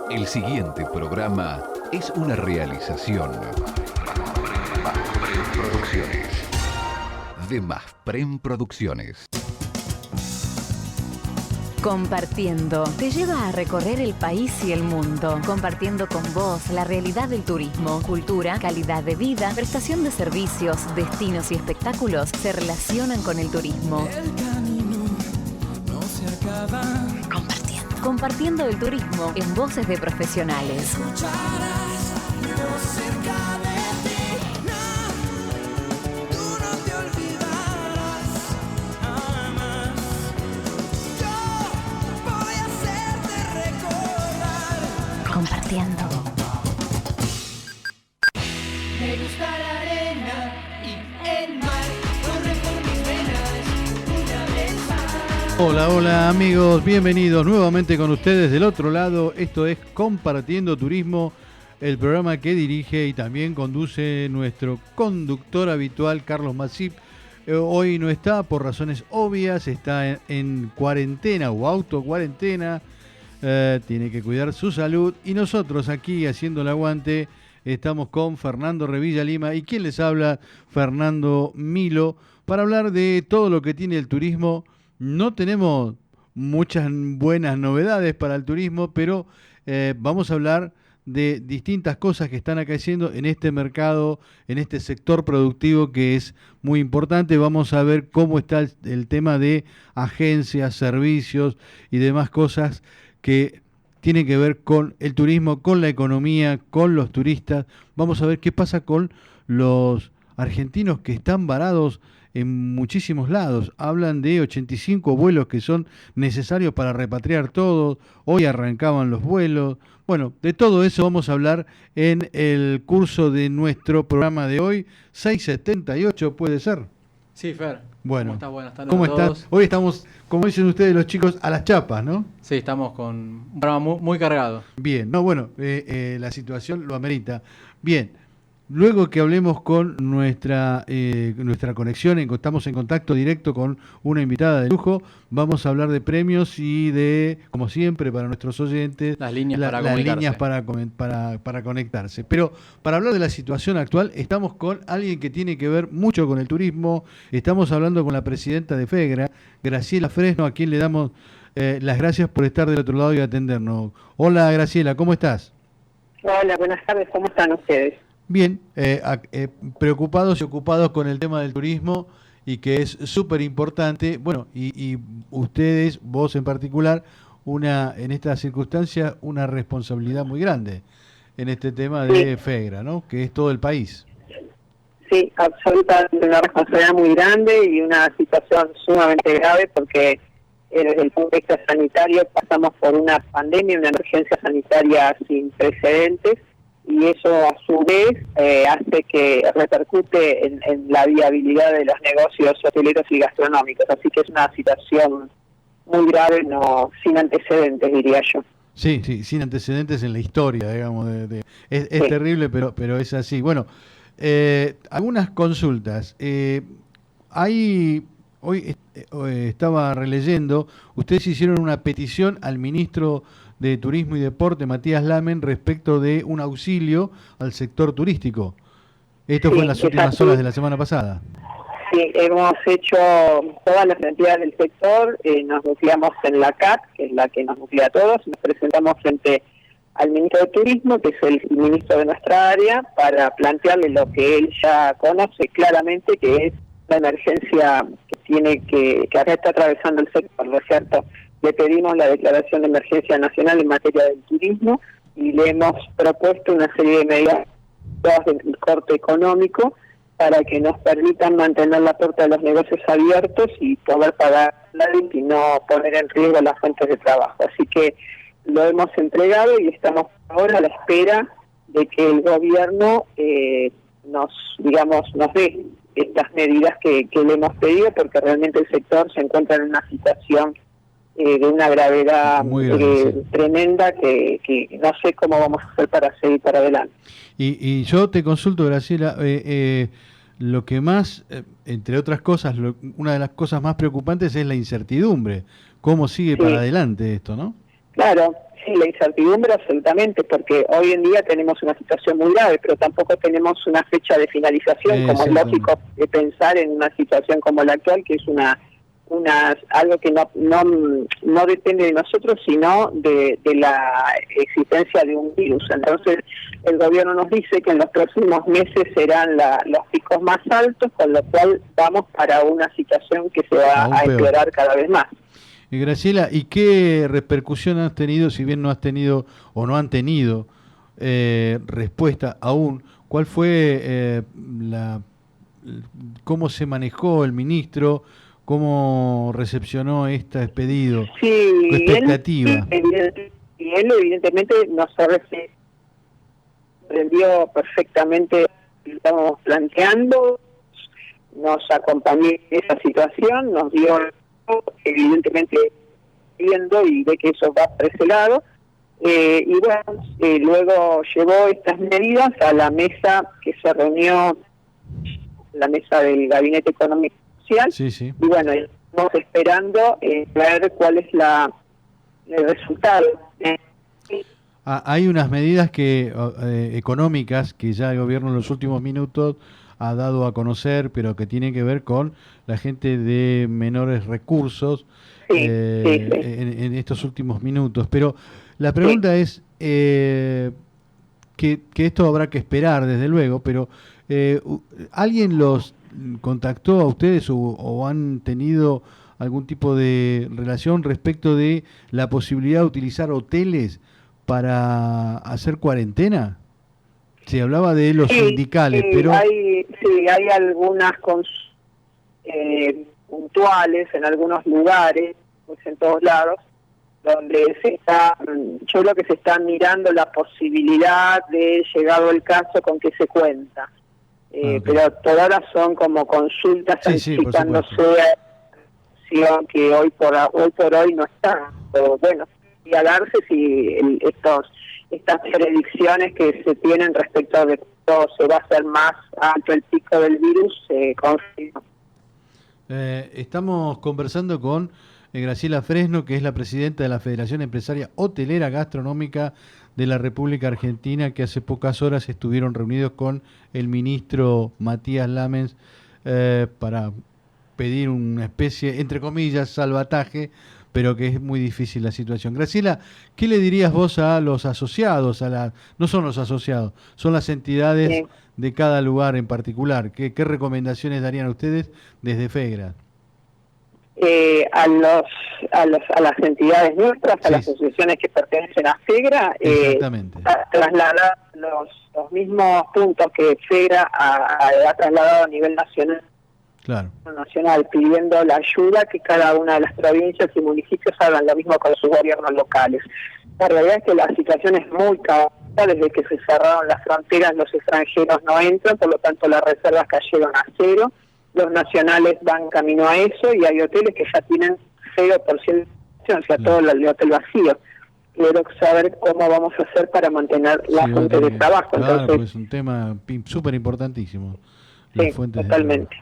El siguiente programa es una realización Producciones de Masprem Producciones. Compartiendo te lleva a recorrer el país y el mundo, compartiendo con vos la realidad del turismo, cultura, calidad de vida, prestación de servicios, destinos y espectáculos se relacionan con el turismo. El camino no se acaba. Compartiendo el turismo en voces de profesionales. Escucharás mi voz cerca de ti. No, tú no te olvidarás jamás. Yo voy a hacerte recordar. Compartiendo. Me gusta la arena y el mar corre por mis venas una vez más. Hola amigos, bienvenidos nuevamente con ustedes del otro lado. Esto es Compartiendo Turismo, el programa que dirige y también conduce nuestro conductor habitual, Carlos Masip. Hoy no está por razones obvias, está en cuarentena o autocuarentena, tiene que cuidar su salud y nosotros aquí haciendo el aguante estamos con Fernando Revilla Lima y quien les habla, Fernando Milo, para hablar de todo lo que tiene el turismo. No tenemos muchas buenas novedades para el turismo, pero vamos a hablar de distintas cosas que están acaeciendo en este mercado, en este sector productivo que es muy importante. Vamos a ver cómo está el tema de agencias, servicios y demás cosas que tienen que ver con el turismo, con la economía, con los turistas. Vamos a ver qué pasa con los argentinos que están varados en muchísimos lados. Hablan de 85 vuelos que son necesarios para repatriar todos. Hoy arrancaban los vuelos. Bueno, de todo eso vamos a hablar en el curso de nuestro programa de hoy. 678 puede ser. Sí, Fer. Bueno, ¿Cómo estás? Buenas tardes ¿cómo a estás? todos. Hoy estamos, como dicen ustedes los chicos, a las chapas, ¿no? Sí, estamos con un programa muy cargado. Bien, no, bueno, la situación lo amerita. Bien, luego que hablemos con nuestra conexión, estamos en contacto directo con una invitada de lujo, vamos a hablar de premios y de, como siempre, para nuestros oyentes, Las líneas para las comunicarse. líneas para conectarse. Pero para hablar de la situación actual, estamos con alguien que tiene que ver mucho con el turismo. Estamos hablando con la presidenta de FEGRA, Graciela Fresno, a quien le damos las gracias por estar del otro lado y atendernos. Hola Graciela, ¿cómo estás? Hola, buenas tardes, ¿cómo están ustedes? Bien, preocupados y ocupados con el tema del turismo y que es súper importante. Bueno, y ustedes, vos en particular, en esta circunstancia, una responsabilidad muy grande en este tema de FEGRA, ¿no? Que es todo el país. Sí, absolutamente una responsabilidad muy grande y una situación sumamente grave porque desde el punto de vista sanitario pasamos por una pandemia, una emergencia sanitaria sin precedentes y eso a su vez hace que repercute en la viabilidad de los negocios hoteleros y gastronómicos. Así que es una situación muy grave, no sin antecedentes, diría yo. Sí, sin antecedentes en la historia, digamos. Es terrible, pero es así. Bueno, algunas consultas. Hoy estaba releyendo, ustedes hicieron una petición al ministro de Turismo y Deporte, Matías Lamen, respecto de un auxilio al sector turístico. Esto fue en las últimas horas de la semana pasada. Sí, hemos hecho todas las entidades del sector, nos nucleamos en la CAT, que es la que nos nuclea a todos, nos presentamos frente al ministro de Turismo, que es el ministro de nuestra área, para plantearle lo que él ya conoce claramente, que es la emergencia que acá está atravesando el sector, ¿no es cierto? Le pedimos la declaración de emergencia nacional en materia del turismo y le hemos propuesto una serie de medidas, todas de corte económico, para que nos permitan mantener la puerta de los negocios abiertos y poder pagar y no poner en riesgo las fuentes de trabajo. Así que lo hemos entregado y estamos ahora a la espera de que el gobierno nos dé estas medidas que le hemos pedido, porque realmente el sector se encuentra en una situación de una gravedad tremenda que no sé cómo vamos a hacer para seguir para adelante. Y yo te consulto, Graciela, lo que más, entre otras cosas, una de las cosas más preocupantes es la incertidumbre. ¿Cómo sigue para adelante esto, no? Claro, Sí, la incertidumbre absolutamente, porque hoy en día tenemos una situación muy grave, pero tampoco tenemos una fecha de finalización, como es lógico pensar en una situación como la actual, que es algo que no depende de nosotros, sino de la existencia de un virus. Entonces, el gobierno nos dice que en los próximos meses serán los picos más altos, con lo cual vamos para una situación que se va a empeorar cada vez más. Y Graciela, ¿y qué repercusión has tenido, si bien no has tenido o no han tenido respuesta aún? ¿Cuál fue cómo se manejó el ministro? ¿Cómo recepcionó este pedido? Sí, ¿Qué expectativa? Él evidentemente nos comprendió perfectamente lo que estábamos planteando, nos acompañó en esa situación, nos dio, evidentemente, viendo y ve que eso va por ese lado, y bueno, luego llevó estas medidas a la mesa que se reunió, la mesa del Gabinete Económico Social, sí. Y bueno, estamos esperando ver cuál es el resultado. Hay unas medidas económicas que ya el gobierno en los últimos minutos ha dado a conocer, pero que tienen que ver con la gente de menores recursos en estos últimos minutos. Pero la pregunta es que esto habrá que esperar, desde luego, pero ¿alguien los contactó a ustedes o han tenido algún tipo de relación respecto de la posibilidad de utilizar hoteles para hacer cuarentena? Se hablaba de los sindicales, pero... Hay algunas puntuales en algunos lugares, pues en todos lados, donde yo creo que se está mirando la posibilidad de, llegado el caso, con que se cuenta. Pero todas ahora son como consultas anticipadose a que hoy por hoy no está. Pero bueno, y a darse si estas predicciones que se tienen respecto de todo se va a hacer más alto el pico del virus, se confirma. Estamos conversando con Graciela Fresno, que es la presidenta de la Federación Empresaria Hotelera Gastronómica de la República Argentina, que hace pocas horas estuvieron reunidos con el ministro Matías Lamens para pedir una especie, entre comillas, salvataje, pero que es muy difícil la situación. Graciela, ¿qué le dirías vos a los asociados? No son los asociados, son las entidades de cada lugar en particular. ¿Qué recomendaciones darían a ustedes desde FEGRA? A las entidades nuestras, a las asociaciones que pertenecen a FEGRA, trasladar los mismos puntos que FEGRA ha trasladado a nivel nacional, pidiendo la ayuda, que cada una de las provincias y municipios hagan lo mismo con sus gobiernos locales. La realidad es que la situación es muy caótica. Desde que se cerraron las fronteras, los extranjeros no entran, por lo tanto las reservas cayeron a cero. Los nacionales van camino a eso, y hay hoteles que ya tienen 0%, o sea, todo el hotel vacío. Quiero saber cómo vamos a hacer para mantener la fuente de trabajo. Claro, entonces, es un tema súper importantísimo. Sí, totalmente.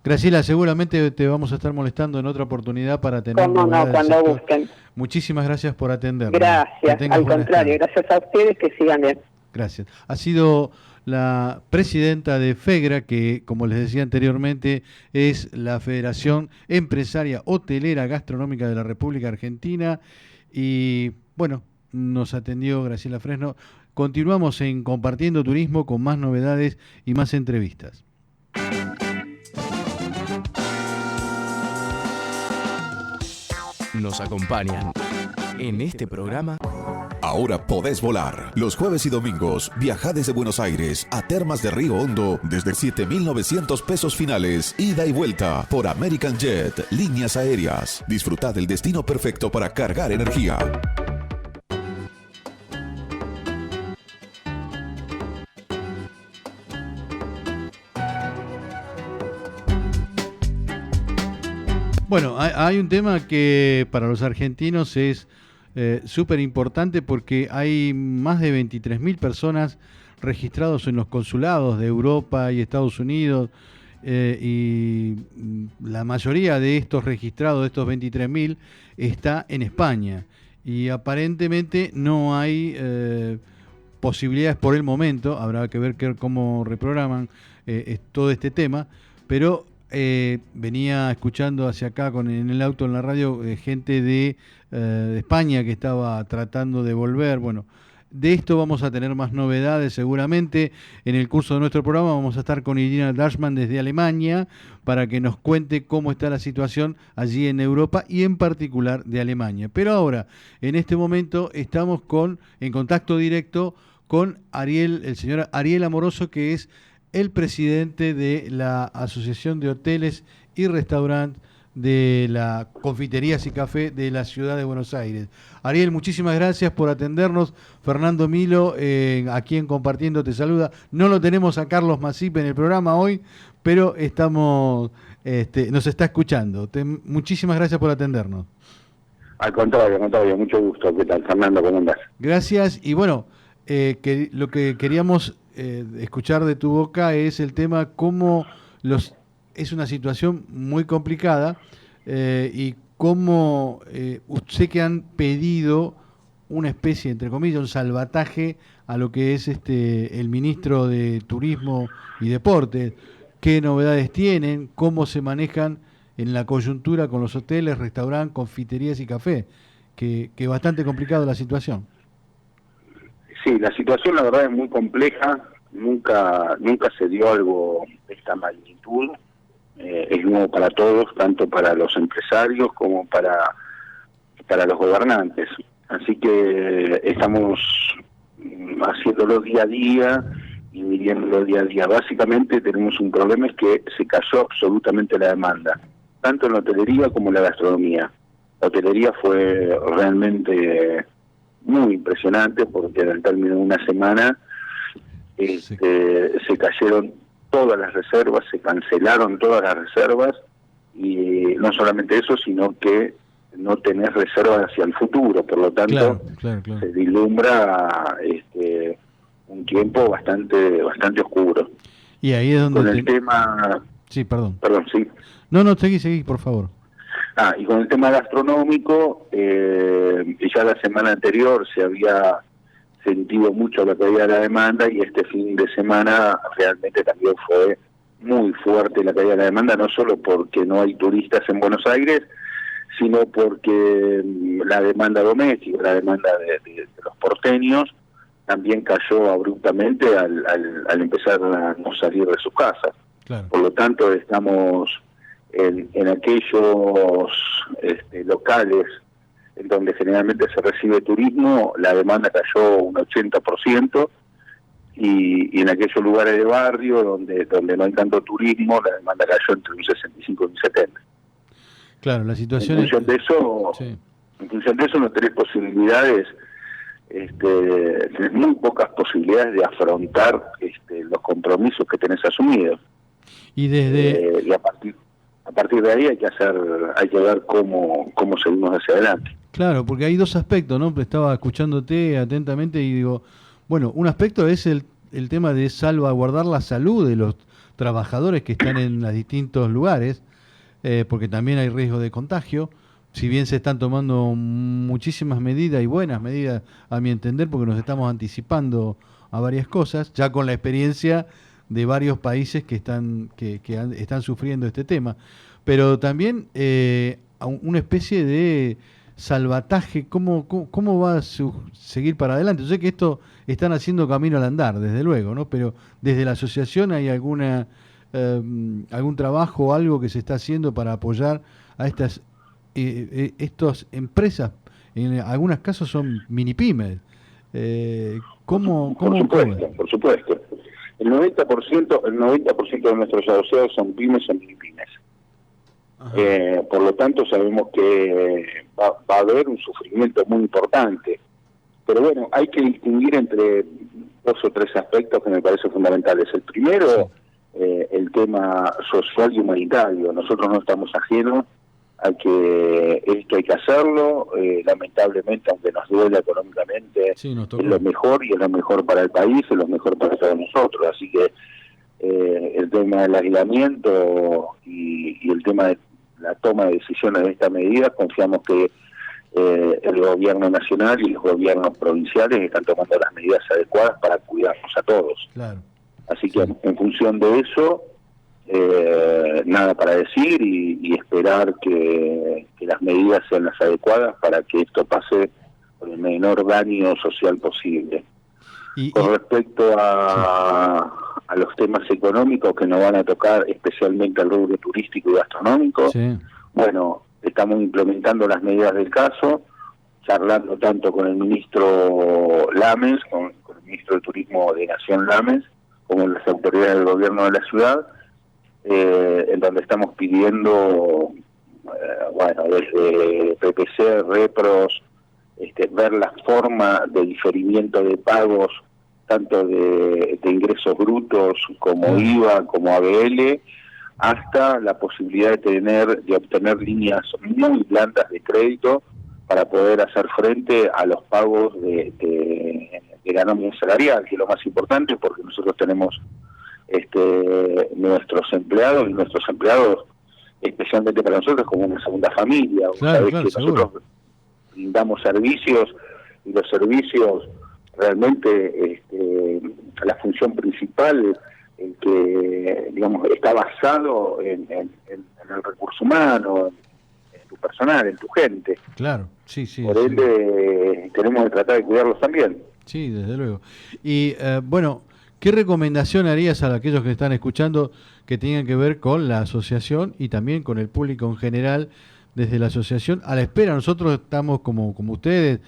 Graciela, seguramente te vamos a estar molestando en otra oportunidad para tener... Cómo no, cuando gusten. Muchísimas gracias por atendernos. Gracias, al contrario, gracias a ustedes, que sigan bien. Gracias. Ha sido la presidenta de FEGRA, que, como les decía anteriormente, es la Federación Empresaria Hotelera Gastronómica de la República Argentina. Y, bueno, nos atendió Graciela Fresno. Continuamos en Compartiendo Turismo con más novedades y más entrevistas. Nos acompañan en este programa. Ahora podés volar. Los jueves y domingos, viaja desde Buenos Aires a Termas de Río Hondo desde 7.900 pesos finales, ida y vuelta por American Jet, líneas aéreas. Disfruta del destino perfecto para cargar energía. Bueno, hay un tema que para los argentinos es súper importante, porque hay más de 23.000 personas registrados en los consulados de Europa y Estados Unidos, y la mayoría de estos registrados, de estos 23.000, está en España. y aparentemente no hay posibilidades por el momento, habrá que ver cómo reprograman todo este tema, pero venía escuchando hacia acá en el auto, en la radio, gente de España que estaba tratando de volver. Bueno, de esto vamos a tener más novedades seguramente en el curso de nuestro programa. Vamos a estar con Irina Dashman desde Alemania para que nos cuente cómo está la situación allí en Europa y en particular de Alemania. Pero ahora, en este momento, estamos en contacto directo con el señor Ariel Amoroso, que es el presidente de la Asociación de Hoteles y Restaurantes de la Confiterías y Café de la Ciudad de Buenos Aires. Ariel, muchísimas gracias por atendernos. Fernando Milo, aquí en Compartiendo, te saluda. No lo tenemos a Carlos Masip en el programa hoy, pero nos está escuchando. Muchísimas gracias por atendernos. Al contrario, mucho gusto. ¿Qué tal, Fernando? ¿Cómo andás? Gracias. Y bueno, lo que queríamos escuchar de tu boca es el tema cómo es una situación muy complicada y cómo sé que han pedido una especie, entre comillas, un salvataje a lo que es el ministro de Turismo y Deportes. ¿Qué novedades tienen? ¿Cómo se manejan en la coyuntura con los hoteles, restaurantes, confiterías y café? Que bastante complicada la situación. Sí, la situación la verdad es muy compleja. Nunca se dio algo de esta magnitud. Es nuevo para todos, tanto para los empresarios como para los gobernantes. Así que estamos haciéndolo día a día y midiéndolo día a día. Básicamente tenemos un problema, es que se cayó absolutamente la demanda, tanto en la hotelería como en la gastronomía. La hotelería fue realmente muy impresionante porque en el término de una semana se cayeron todas las reservas, se cancelaron todas las reservas, y no solamente eso, sino que no tenés reservas hacia el futuro, por lo tanto claro. Se vislumbra un tiempo bastante oscuro. Y ahí es donde con el tema... Sí, perdón, sí. No, seguí, por favor. Y con el tema gastronómico, ya la semana anterior se había sentido mucho la caída de la demanda, y este fin de semana realmente también fue muy fuerte la caída de la demanda, no solo porque no hay turistas en Buenos Aires, sino porque la demanda doméstica, la demanda de los porteños, también cayó abruptamente al empezar a no salir de sus casas. Claro. Por lo tanto, estamos en aquellos locales en donde generalmente se recibe turismo, la demanda cayó un 80%, y en aquellos lugares de barrio donde no hay tanto turismo, la demanda cayó entre un 65 y un 70. Claro, la situación en función de eso no tenés posibilidades, tenés muy pocas posibilidades de afrontar los compromisos que tenés asumidos. Y y a partir de ahí hay que ver cómo seguimos hacia adelante. Claro, porque hay dos aspectos, ¿no? Estaba escuchándote atentamente y digo, bueno, un aspecto es el tema de salvaguardar la salud de los trabajadores que están en los distintos lugares, porque también hay riesgo de contagio, si bien se están tomando muchísimas medidas y buenas medidas, a mi entender, porque nos estamos anticipando a varias cosas, ya con la experiencia de varios países que están sufriendo este tema, pero también una especie de salvataje, ¿cómo va a seguir para adelante? Yo sé que esto están haciendo camino al andar, desde luego, ¿no? Pero desde la asociación hay algún trabajo o algo que se está haciendo para apoyar a estas empresas. En algunos casos son mini pymes. Por supuesto. El 90% de nuestros asociados son pymes o mini pymes. Por lo tanto, sabemos que va a haber un sufrimiento muy importante. Pero bueno, hay que distinguir entre dos o tres aspectos que me parecen fundamentales. El primero, el tema social y humanitario. Nosotros no estamos ajenos a que esto hay que hacerlo. Lamentablemente, aunque nos duele económicamente, es lo mejor, y es lo mejor para el país, es lo mejor para todos nosotros. Así que el tema del aislamiento y el tema de la toma de decisiones de esta medida, confiamos que el gobierno nacional y los gobiernos provinciales están tomando las medidas adecuadas para cuidarnos a todos. Claro. Así que en función de eso, nada para decir y esperar que las medidas sean las adecuadas para que esto pase con el menor daño social posible. Con respecto a los temas económicos que nos van a tocar, especialmente al rubro turístico y gastronómico, bueno, estamos implementando las medidas del caso, charlando tanto con el ministro Lames, con el ministro de Turismo de Nación Lames, como las autoridades del gobierno de la ciudad, en donde estamos pidiendo, bueno, desde PPC, Repros, ver la forma de diferimiento de pagos, tanto de ingresos brutos como IVA, como ABL, hasta la posibilidad de obtener líneas muy blandas de crédito para poder hacer frente a los pagos de la nómina salarial, que es lo más importante, porque nosotros tenemos nuestros empleados, y nuestros empleados, especialmente para nosotros, como una segunda familia. Claro, que nosotros brindamos servicios, y los servicios realmente, la función principal, el que, digamos, está basado en el recurso humano, en tu personal, en tu gente. Claro, sí. Por ende, tenemos que tratar de cuidarlos también. Sí, desde luego. Y, bueno, ¿qué recomendación harías a aquellos que están escuchando que tengan que ver con la asociación y también con el público en general desde la asociación? A la espera, nosotros estamos como ustedes,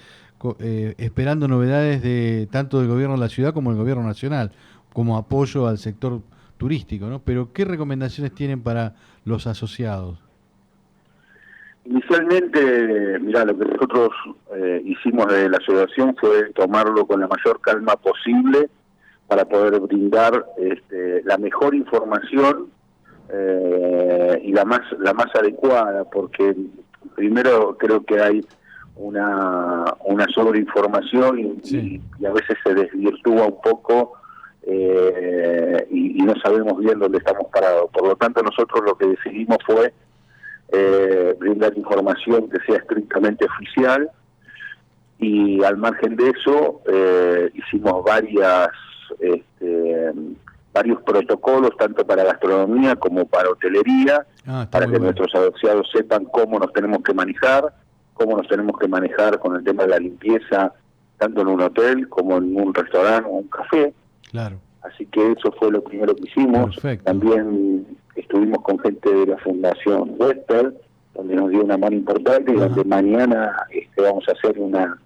esperando novedades de tanto del gobierno de la ciudad como del gobierno nacional, como apoyo al sector turístico, ¿no? Pero ¿qué recomendaciones tienen para los asociados? Inicialmente, mirá, lo que nosotros hicimos desde la asociación fue tomarlo con la mayor calma posible para poder brindar la mejor información y la más adecuada, porque primero creo que hay una sobreinformación y a veces se desvirtúa un poco y no sabemos bien dónde estamos parados. Por lo tanto, nosotros lo que decidimos fue brindar información que sea estrictamente oficial, y al margen de eso hicimos varios protocolos, tanto para gastronomía como para hotelería, para que nuestros asociados sepan cómo nos tenemos que manejar, con el tema de la limpieza, tanto en un hotel como en un restaurante o un café. Claro. Así que eso fue lo primero que hicimos. Perfecto. También estuvimos con gente de la Fundación Wester, donde nos dio una mano importante, y donde mañana vamos a hacer una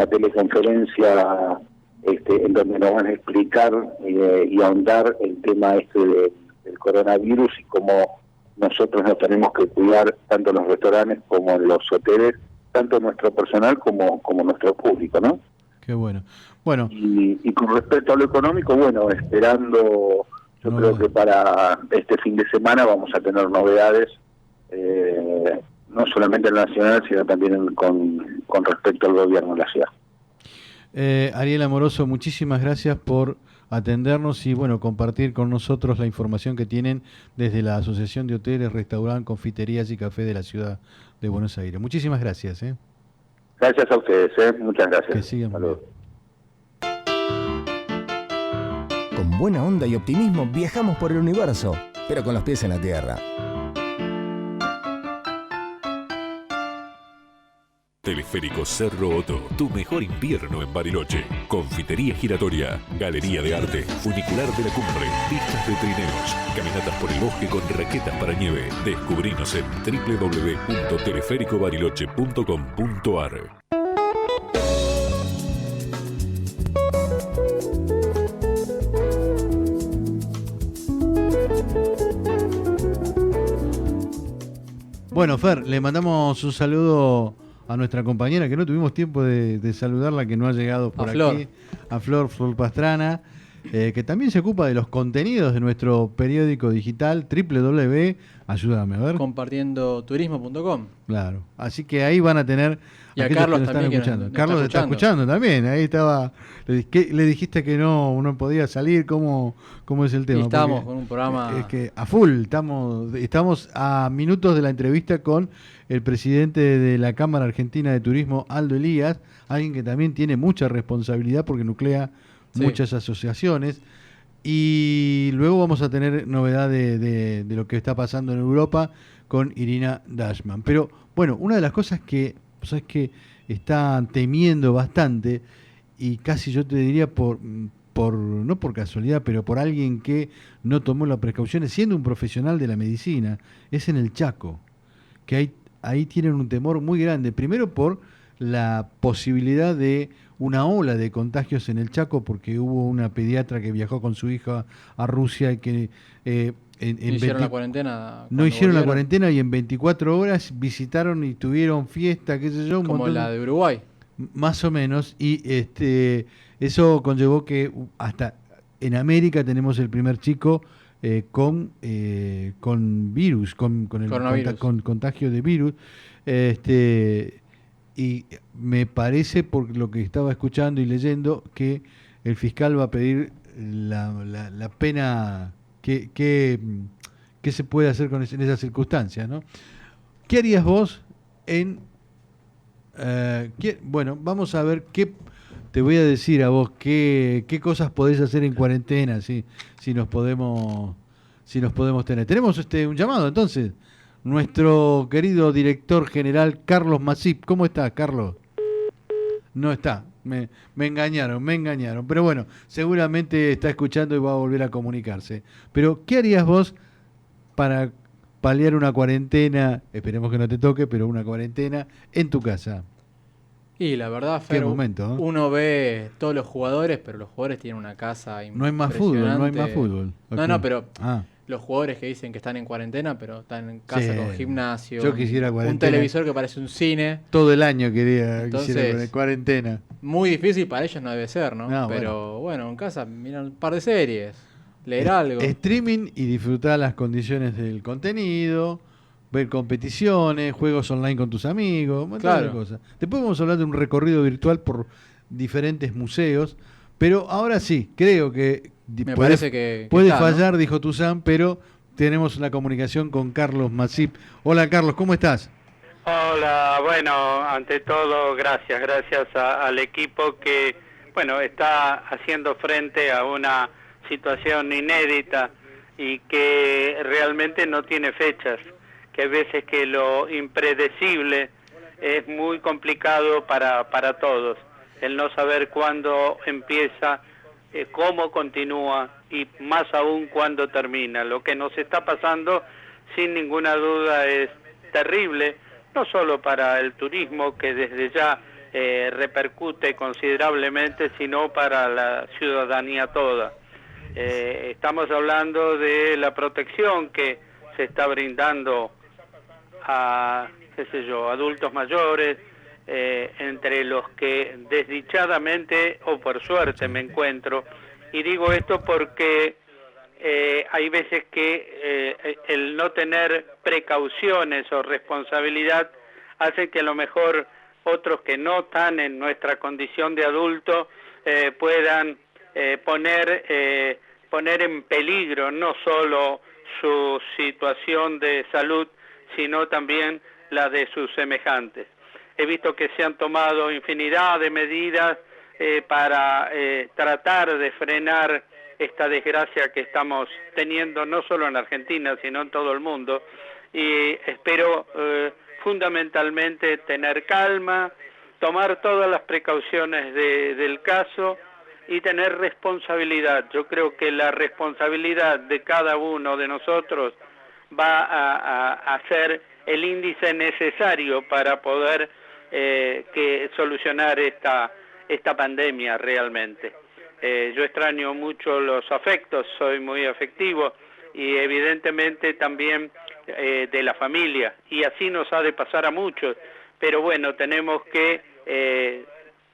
teleconferencia en donde nos van a explicar y ahondar el tema del coronavirus y cómo nosotros nos tenemos que cuidar, tanto en los restaurantes como en los hoteles, tanto nuestro personal como nuestro público, ¿no? Qué bueno. Bueno. Y con respecto a lo económico, bueno, esperando, yo creo que para este fin de semana vamos a tener novedades, no solamente en la nacional, sino también con respecto al gobierno de la ciudad. Ariel Amoroso, muchísimas gracias por atendernos y bueno, compartir con nosotros la información que tienen desde la Asociación de Hoteles, Restaurantes, Confiterías y Café de la Ciudad de Buenos Aires. Muchísimas gracias. Gracias a ustedes, muchas gracias. Que sigan. Saludos. Con buena onda y optimismo viajamos por el universo, pero con los pies en la tierra. Teleférico Cerro Otto, tu mejor invierno en Bariloche. Confitería giratoria, galería de arte, funicular de la cumbre, pistas de trineos, caminatas por el bosque con raquetas para nieve. Descubrinos en www.telefericobariloche.com.ar. Bueno, Fer, le mandamos un saludo a nuestra compañera, que no tuvimos tiempo de saludarla, que no ha llegado por aquí, a Flor Pastrana. que también se ocupa de los contenidos de nuestro periódico digital ayúdame a ver. Compartiendoturismo.com. Claro, así que ahí van a tener... Y a aquellos Carlos que lo están también, que escuchando. nos Carlos está está escuchando también, ahí estaba... Le dijiste que no podía salir, ¿cómo es el tema? Y estábamos Porque con un programa... es que a full, estamos a minutos de la entrevista con el presidente de la Cámara Argentina de Turismo, Aldo Elías, alguien que también tiene mucha responsabilidad porque nuclea muchas asociaciones. Y luego vamos a tener novedad de lo que está pasando en Europa con Irina Dashman. Pero bueno, una de las cosas que, ¿sabes?, que están temiendo bastante, y casi yo te diría no por casualidad, pero por alguien que no tomó las precauciones, siendo un profesional de la medicina, es en el Chaco, que ahí tienen un temor muy grande. Primero por la posibilidad de una ola de contagios en el Chaco, porque hubo una pediatra que viajó con su hija a Rusia y que hicieron la cuarentena. No hicieron la cuarentena y en 24 horas visitaron y tuvieron fiesta, qué sé yo. Como la de Uruguay. Más o menos, y eso conllevó que hasta en América tenemos el primer chico con virus, con el contagio de virus. Y me parece, por lo que estaba escuchando y leyendo, que el fiscal va a pedir la pena que se puede hacer en esas circunstancias, ¿no? ¿Qué harías vos bueno, vamos a ver te voy a decir a vos qué cosas podés hacer en cuarentena, si nos podemos tener. Tenemos un llamado, entonces. Nuestro querido director general, Carlos Masip. ¿Cómo estás, Carlos? No está. Me engañaron. Pero bueno, seguramente está escuchando y va a volver a comunicarse. Pero, ¿qué harías vos para paliar una cuarentena? Esperemos que no te toque, pero una cuarentena en tu casa. Y la verdad, Fer, uno ve todos los jugadores, pero los jugadores tienen una casa No hay más fútbol. Okay. No, pero... Los jugadores que dicen que están en cuarentena, pero están en casa con gimnasio. Yo quisiera cuarentena. Un televisor que parece un cine. Todo el año quisiera cuarentena. Muy difícil para ellos no debe ser, ¿no? Pero bueno, en casa miran un par de series, leer algo. Streaming y disfrutar las condiciones del contenido, ver competiciones, juegos online con tus amigos, un montón de cosas. Después vamos a hablar de un recorrido virtual por diferentes museos, pero ahora sí, creo que puede fallar, ¿no? Dijo Tuzán, pero tenemos la comunicación con Carlos Masip. Hola, Carlos, ¿cómo estás? Hola, bueno, ante todo, gracias al equipo que, bueno, está haciendo frente a una situación inédita y que realmente no tiene fechas, que hay veces que lo impredecible es muy complicado para todos, el no saber cuándo empieza, cómo continúa y más aún cuándo termina. Lo que nos está pasando, sin ninguna duda, es terrible, no solo para el turismo, que desde ya repercute considerablemente, sino para la ciudadanía toda. Estamos hablando de la protección que se está brindando a, adultos mayores, entre los que desdichadamente o por suerte me encuentro, y digo esto porque hay veces que el no tener precauciones o responsabilidad hace que a lo mejor otros que no están en nuestra condición de adulto puedan poner en peligro no solo su situación de salud, sino también la de sus semejantes. He visto que se han tomado infinidad de medidas para tratar de frenar esta desgracia que estamos teniendo no solo en Argentina, sino en todo el mundo, y espero fundamentalmente tener calma, tomar todas las precauciones del caso y tener responsabilidad. Yo creo que la responsabilidad de cada uno de nosotros va a ser el índice necesario para poder solucionar esta pandemia realmente. Yo extraño mucho los afectos, soy muy afectivo, y evidentemente también de la familia, y así nos ha de pasar a muchos, pero bueno, tenemos que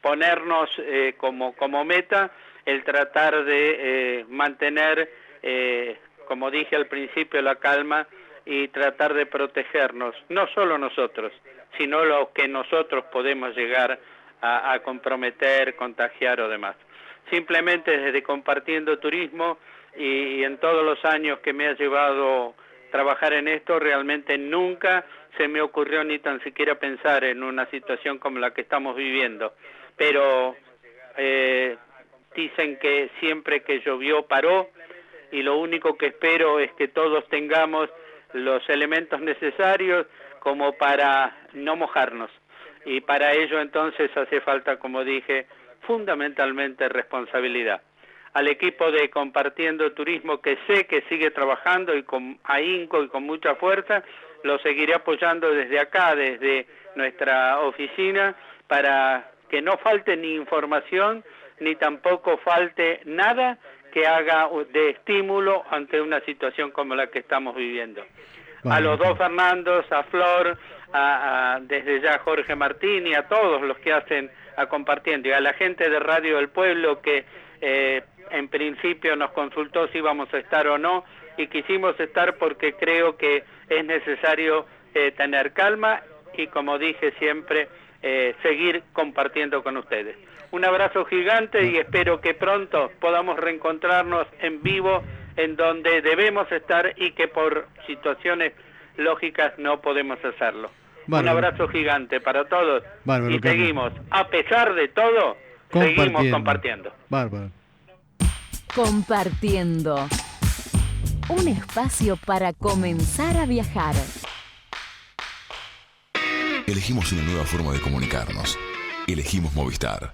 ponernos como meta el tratar de mantener, como dije al principio, la calma y tratar de protegernos, no solo nosotros, sino lo que nosotros podemos llegar a comprometer, contagiar o demás. Simplemente desde Compartiendo Turismo y en todos los años que me ha llevado trabajar en esto, realmente nunca se me ocurrió ni tan siquiera pensar en una situación como la que estamos viviendo. Pero dicen que siempre que llovió paró, y lo único que espero es que todos tengamos los elementos necesarios como para no mojarnos. Y para ello entonces hace falta, como dije, fundamentalmente responsabilidad. Al equipo de Compartiendo Turismo, que sé que sigue trabajando y con ahínco y con mucha fuerza, lo seguiré apoyando desde acá, desde nuestra oficina, para que no falte ni información, ni tampoco falte nada que haga de estímulo ante una situación como la que estamos viviendo. Bueno. A los dos Fernandos, a Flor, desde ya Jorge Martín y a todos los que hacen a Compartiendo, y a la gente de Radio del Pueblo que en principio nos consultó si íbamos a estar o no, y quisimos estar porque creo que es necesario tener calma y, como dije siempre, seguir compartiendo con ustedes. Un abrazo gigante y espero que pronto podamos reencontrarnos en vivo en donde debemos estar y que por situaciones lógicas no podemos hacerlo. Bárbaro. Un abrazo gigante para todos. Bárbaro, y seguimos, a pesar de todo, seguimos compartiendo. Bárbaro. Compartiendo. Un espacio para comenzar a viajar. Elegimos una nueva forma de comunicarnos. Elegimos Movistar.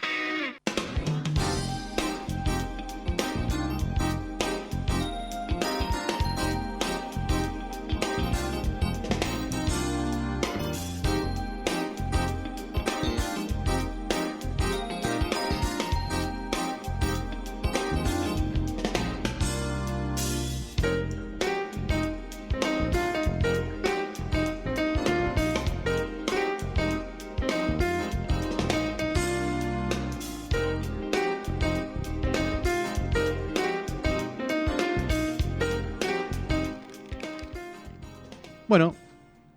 Bueno,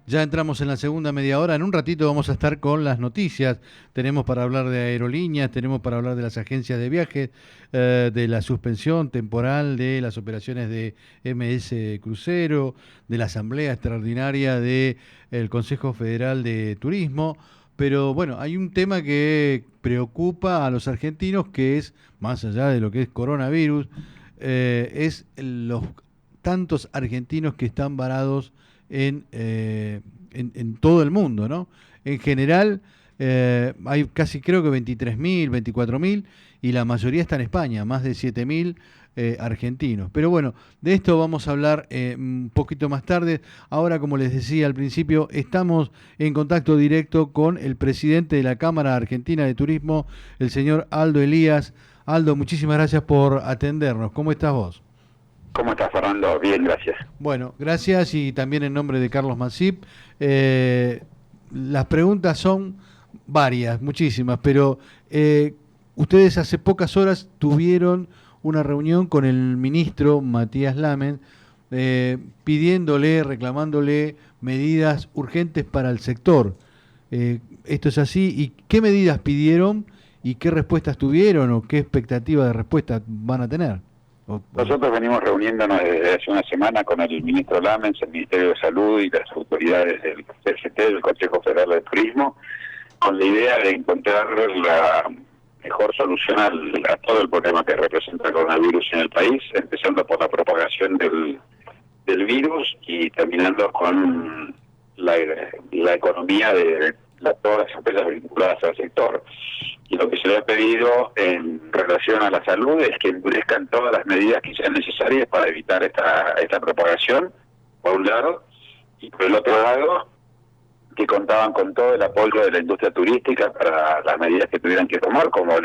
ya entramos en la segunda media hora. En un ratito vamos a estar con las noticias. Tenemos para hablar de aerolíneas, tenemos para hablar de las agencias de viajes, de la suspensión temporal de las operaciones de MS Crucero, de la asamblea extraordinaria del Consejo Federal de Turismo. Pero bueno, hay un tema que preocupa a los argentinos, que es, más allá de lo que es coronavirus, es los tantos argentinos que están varados en todo el mundo, ¿no? En general hay casi, creo que 23.000, 24.000, y la mayoría está en España, más de 7.000 argentinos. Pero bueno, de esto vamos a hablar un poquito más tarde. Ahora, como les decía al principio, estamos en contacto directo con el presidente de la Cámara Argentina de Turismo, el señor Aldo Elías. Aldo, muchísimas gracias por atendernos. ¿Cómo estás vos? ¿Cómo estás, Fernando? Bien, gracias. Bueno, gracias, y también en nombre de Carlos Masip. Las preguntas son varias, muchísimas, pero ustedes hace pocas horas tuvieron una reunión con el ministro Matías Lamen pidiéndole, reclamándole medidas urgentes para el sector. ¿Esto es así? ¿Y qué medidas pidieron y qué respuestas tuvieron o qué expectativa de respuesta van a tener? Nosotros venimos reuniéndonos desde hace una semana con el ministro Lamens, el Ministerio de Salud y las autoridades del CFT, del Consejo Federal de Turismo, con la idea de encontrar la mejor solución a todo el problema que representa el coronavirus en el país, empezando por la propagación del virus y terminando con la economía de todas las empresas vinculadas al sector. Y lo que se le ha pedido en relación a la salud es que endurezcan todas las medidas que sean necesarias para evitar esta propagación, por un lado, y por el otro lado, que contaban con todo el apoyo de la industria turística para las medidas que tuvieran que tomar, como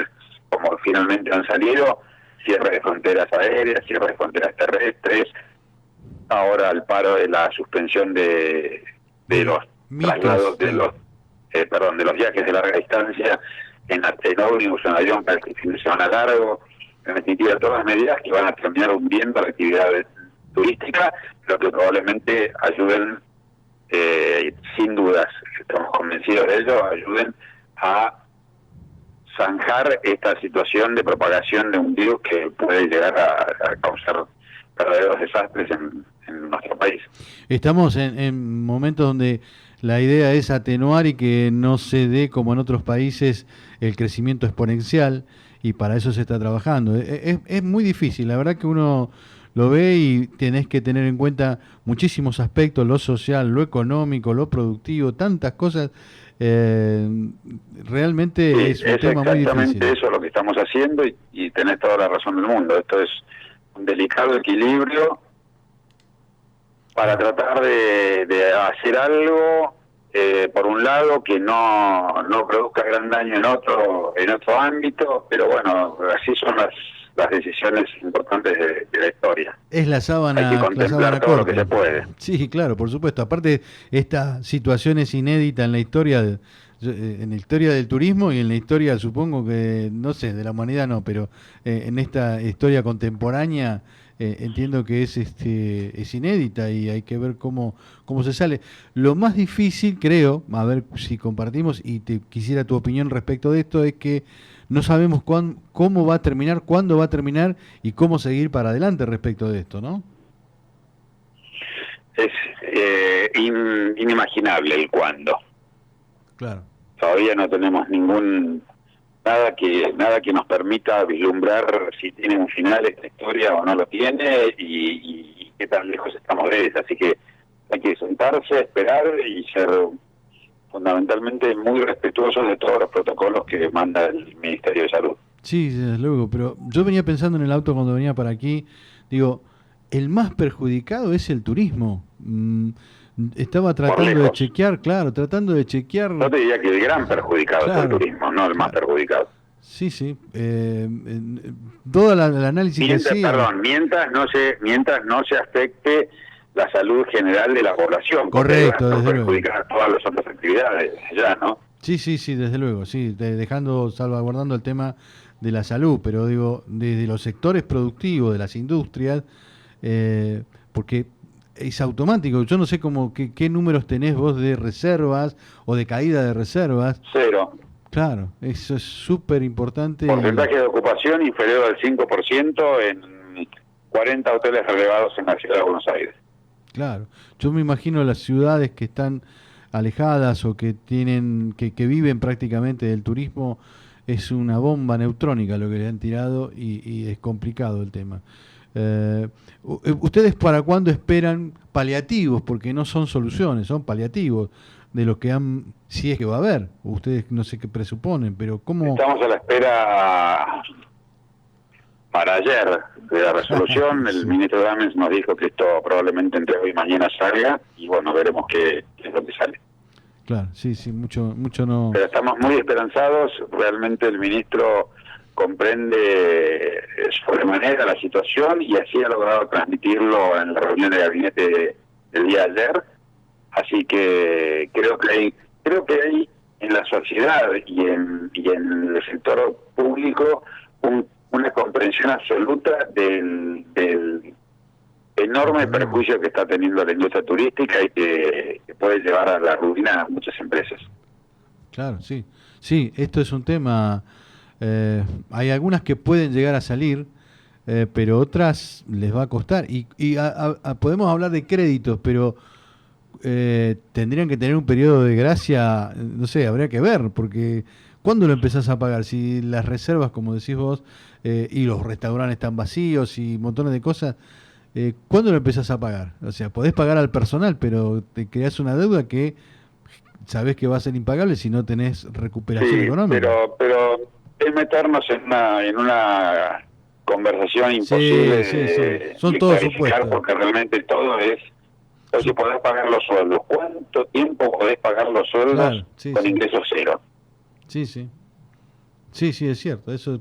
finalmente han salido, cierre de fronteras aéreas, cierre de fronteras terrestres, ahora el paro de la suspensión de los traslados, de los viajes de larga distancia en ómnibus, en avión para este fin de semana largo, en definitiva todas medidas que van a terminar hundiendo la actividad turística, pero que probablemente ayuden, sin dudas, estamos convencidos de ello, ayuden a zanjar esta situación de propagación de un virus que puede llegar a causar verdaderos desastres en nuestro país. Estamos en momentos donde la idea es atenuar y que no se dé, como en otros países, el crecimiento exponencial, y para eso se está trabajando. Es muy difícil, la verdad que uno lo ve y tenés que tener en cuenta muchísimos aspectos, lo social, lo económico, lo productivo, tantas cosas. Realmente sí, es un tema muy difícil. Exactamente eso es lo que estamos haciendo y tenés toda la razón del mundo. Esto es un delicado equilibrio para tratar de hacer algo, por un lado, que no produzca gran daño en otro ámbito, pero bueno, así son las decisiones importantes de la historia. Es la sábana. Hay que contemplar todo lo que se puede. Sí, claro, por supuesto. Aparte, esta situación es inédita en la historia del turismo y en la historia, supongo que, no sé, de la humanidad no, pero en esta historia contemporánea entiendo que es inédita y hay que ver cómo se sale. Lo más difícil, creo, a ver si compartimos, y quisiera tu opinión respecto de esto, es que no sabemos cómo va a terminar, cuándo va a terminar y cómo seguir para adelante respecto de esto, ¿no? Es inimaginable el cuándo. Claro. Todavía no tenemos nada que nos permita vislumbrar si tiene un final esta historia o no lo tiene y qué tan lejos estamos de eso. Así que hay que sentarse, esperar y ser fundamentalmente muy respetuosos de todos los protocolos que manda el Ministerio de Salud. Sí, desde luego, pero yo venía pensando en el auto cuando venía para aquí, digo, el más perjudicado es el turismo. Estaba tratando de chequear, Yo te diría que el gran perjudicado es el turismo, no el más perjudicado. Sí, sí. Todo el análisis que hacía... Perdón, mientras no se afecte la salud general de la población. Correcto, desde luego. Perjudicar todas las otras actividades ya, ¿no? Sí, desde luego, sí, salvaguardando el tema de la salud, pero digo, desde los sectores productivos, de las industrias, porque es automático. Yo no sé qué números tenés vos de reservas o de caída de reservas. 0. Claro, eso es súper importante. Porcentaje de ocupación inferior al 5% en 40 hoteles relevados en la ciudad de Buenos Aires. Claro, yo me imagino las ciudades que están alejadas o que viven prácticamente del turismo, es una bomba neutrónica lo que le han tirado y es complicado el tema. ¿Ustedes para cuándo esperan paliativos? Porque no son soluciones, son paliativos de lo que si es que va a haber. Ustedes no sé qué presuponen, pero ¿cómo? Estamos a la espera para ayer de la resolución. El ministro Dames nos dijo que esto probablemente entre hoy y mañana salga y bueno, veremos qué es lo que sale. Claro, sí, mucho no. Pero estamos muy esperanzados. Realmente el ministro comprende sobremanera la situación y así ha logrado transmitirlo en la reunión de gabinete del día de ayer. Así que creo que hay en la sociedad y en el sector público una comprensión absoluta del enorme perjuicio que está teniendo la industria turística y que puede llevar a la ruina a muchas empresas. Claro, sí, esto es un tema. Hay algunas que pueden llegar a salir, pero otras les va a costar. Y podemos hablar de créditos, pero tendrían que tener un periodo de gracia, no sé, habría que ver, porque ¿cuándo lo empezás a pagar? Si las reservas, como decís vos, y los restaurantes están vacíos y montones de cosas, ¿cuándo lo empezás a pagar? O sea, podés pagar al personal, pero te creás una deuda que sabés que va a ser impagable si no tenés recuperación económica. Pero es meternos en una conversación imposible. Sí. Son todos supuestos. Porque realmente todo es... Si podés pagar los sueldos, ¿cuánto tiempo podés pagar los sueldos con ingresos cero? Sí, es cierto. Eso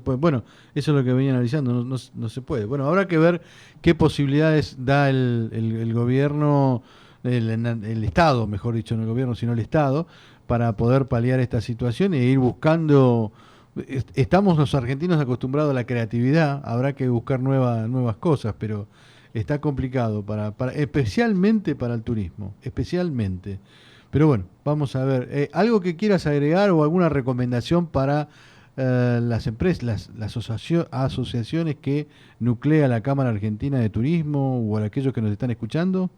es lo que venía analizando. No se puede. Bueno, habrá que ver qué posibilidades da el gobierno, el Estado, mejor dicho, no el gobierno, sino el Estado, para poder paliar esta situación e ir buscando Estamos los argentinos acostumbrados a la creatividad, habrá que buscar nuevas cosas, pero está complicado especialmente para el turismo, especialmente. Pero bueno, vamos a ver. ¿Algo que quieras agregar o alguna recomendación para las empresas, las asociaciones que nuclea la Cámara Argentina de Turismo o a aquellos que nos están escuchando?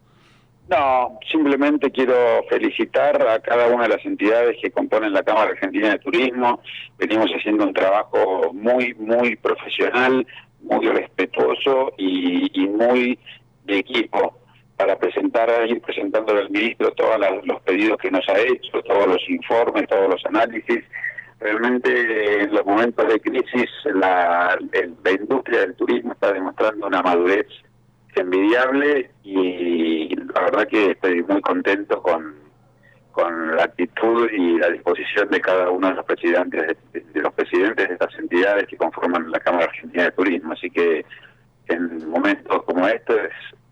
No, simplemente quiero felicitar a cada una de las entidades que componen la Cámara Argentina de Turismo. Venimos haciendo un trabajo muy, muy profesional, muy respetuoso y muy de equipo para ir presentándole al ministro todos los pedidos que nos ha hecho, todos los informes, todos los análisis. Realmente en los momentos de crisis la industria del turismo está demostrando una madurez envidiable y la verdad que estoy muy contento con la actitud y la disposición de cada uno de los presidentes de estas entidades que conforman la Cámara Argentina de Turismo. Así que en momentos como este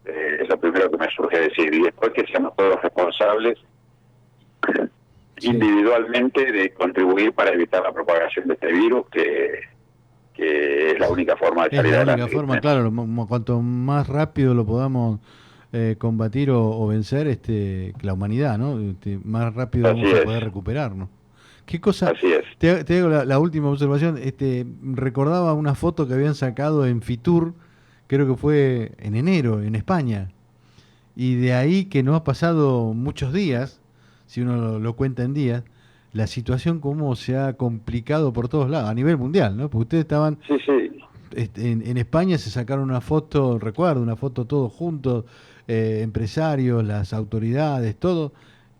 es lo primero que me surge decir, y después que seamos todos responsables individualmente de contribuir para evitar la propagación de este virus, que es la única forma de salir adelante. Es la única forma, claro, cuanto más rápido lo podamos combatir o vencer, la humanidad, ¿no? Más rápido vamos a poder recuperarnos. ¿Qué cosa? Así es. Te hago la última observación. Recordaba una foto que habían sacado en Fitur, creo que fue en enero, en España. Y de ahí que no ha pasado muchos días, si uno lo cuenta en días, la situación cómo se ha complicado por todos lados, a nivel mundial, ¿no? Porque ustedes estaban... En España se sacaron una foto, recuerdo, una foto todos juntos, empresarios, las autoridades, todo,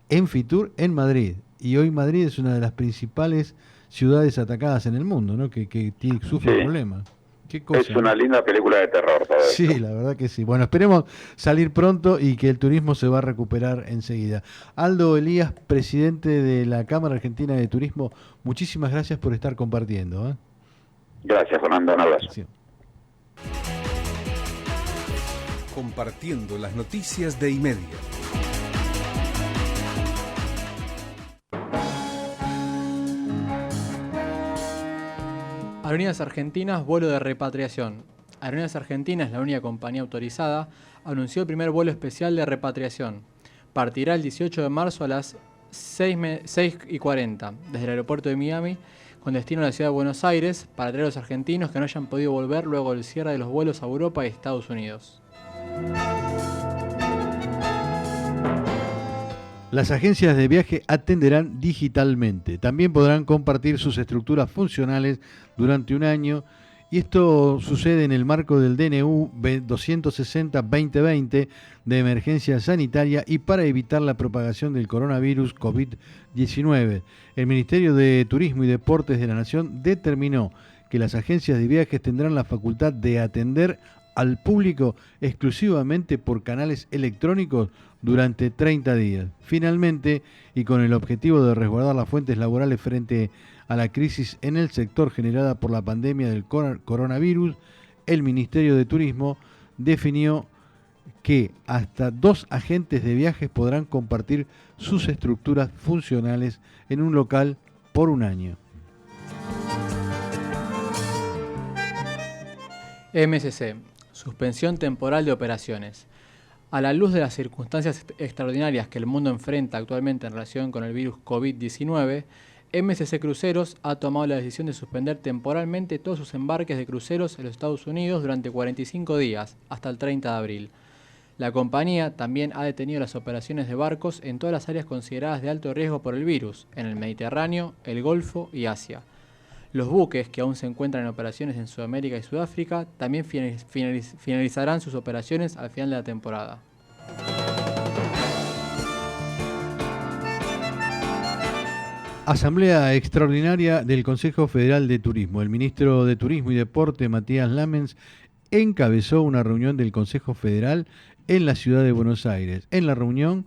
en Fitur, en Madrid. Y hoy Madrid es una de las principales ciudades atacadas en el mundo, ¿no? Que sufre problemas. ¿Qué cosa? Es una linda película de terror todo Sí, esto. La verdad que sí. Bueno, esperemos salir pronto y que el turismo se va a recuperar enseguida. Aldo Elías, presidente de la Cámara Argentina de Turismo, muchísimas gracias por estar compartiendo. Gracias, Fernando. Un abrazo. Sí. Compartiendo las noticias de Imedia. Aerolíneas Argentinas, vuelo de repatriación. Aerolíneas Argentinas, la única compañía autorizada, anunció el primer vuelo especial de repatriación. Partirá el 18 de marzo a las 6:40 desde el aeropuerto de Miami, con destino a la ciudad de Buenos Aires, para traer a los argentinos que no hayan podido volver luego del cierre de los vuelos a Europa y Estados Unidos. Las agencias de viaje atenderán digitalmente. También podrán compartir sus estructuras funcionales durante un año. Y esto sucede en el marco del DNU 260-2020 de emergencia sanitaria y para evitar la propagación del coronavirus COVID-19. El Ministerio de Turismo y Deportes de la Nación determinó que las agencias de viajes tendrán la facultad de atender al público exclusivamente por canales electrónicos durante 30 días. Finalmente, y con el objetivo de resguardar las fuentes laborales frente a la crisis en el sector generada por la pandemia del coronavirus, el Ministerio de Turismo definió que hasta 2 agentes de viajes podrán compartir sus estructuras funcionales en un local por un año. MSC, suspensión temporal de operaciones. A la luz de las circunstancias extraordinarias que el mundo enfrenta actualmente en relación con el virus COVID-19, MSC Cruceros ha tomado la decisión de suspender temporalmente todos sus embarques de cruceros en los Estados Unidos durante 45 días, hasta el 30 de abril. La compañía también ha detenido las operaciones de barcos en todas las áreas consideradas de alto riesgo por el virus, en el Mediterráneo, el Golfo y Asia. Los buques que aún se encuentran en operaciones en Sudamérica y Sudáfrica también finalizarán sus operaciones al final de la temporada. Asamblea extraordinaria del Consejo Federal de Turismo. El ministro de Turismo y Deporte, Matías Lamens, encabezó una reunión del Consejo Federal en la ciudad de Buenos Aires. En la reunión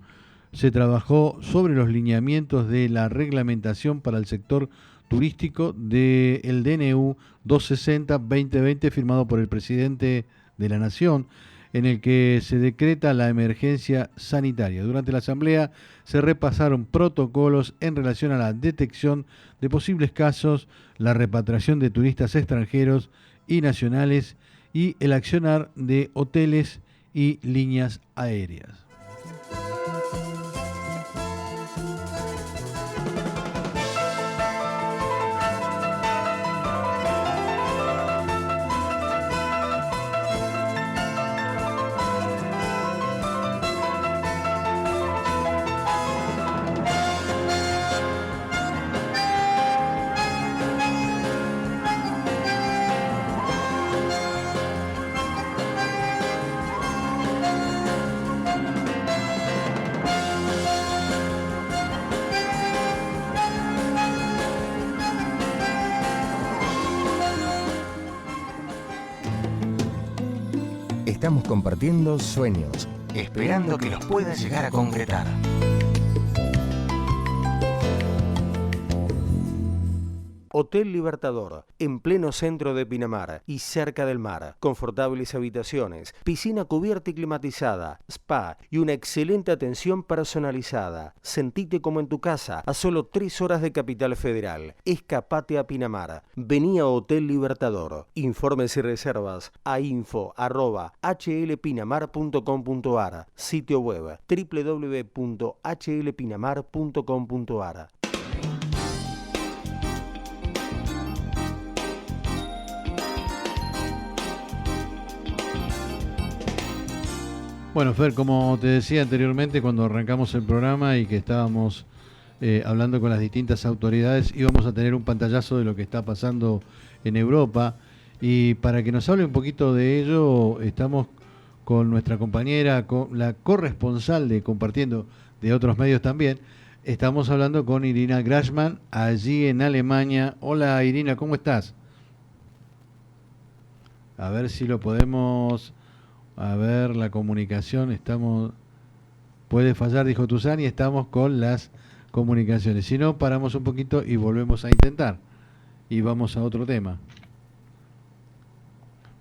se trabajó sobre los lineamientos de la reglamentación para el sector turístico del DNU 260-2020 firmado por el presidente de la Nación, en el que se decreta la emergencia sanitaria. Durante la asamblea se repasaron protocolos en relación a la detección de posibles casos, la repatriación de turistas extranjeros y nacionales y el accionar de hoteles y líneas aéreas. Estamos compartiendo sueños, esperando que los puedas llegar a concretar. Hotel Libertador, en pleno centro de Pinamar y cerca del mar. Confortables habitaciones, piscina cubierta y climatizada, spa y una excelente atención personalizada. Sentite como en tu casa, a solo 3 horas de Capital Federal. Escapate a Pinamar. Vení a Hotel Libertador. Informes y reservas a info@hlpinamar.com.ar. Sitio web www.hlpinamar.com.ar. Bueno, Fer, como te decía anteriormente cuando arrancamos el programa y que estábamos hablando con las distintas autoridades, íbamos a tener un pantallazo de lo que está pasando en Europa. Y para que nos hable un poquito de ello, estamos con nuestra compañera, con la corresponsal de Compartiendo de otros medios también. Estamos hablando con Irina Grashman, allí en Alemania. Hola Irina, ¿cómo estás? A ver si lo podemos... A ver, la comunicación, puede fallar, dijo Tuzán, y estamos con las comunicaciones. Si no, paramos un poquito y volvemos a intentar. Y vamos a otro tema.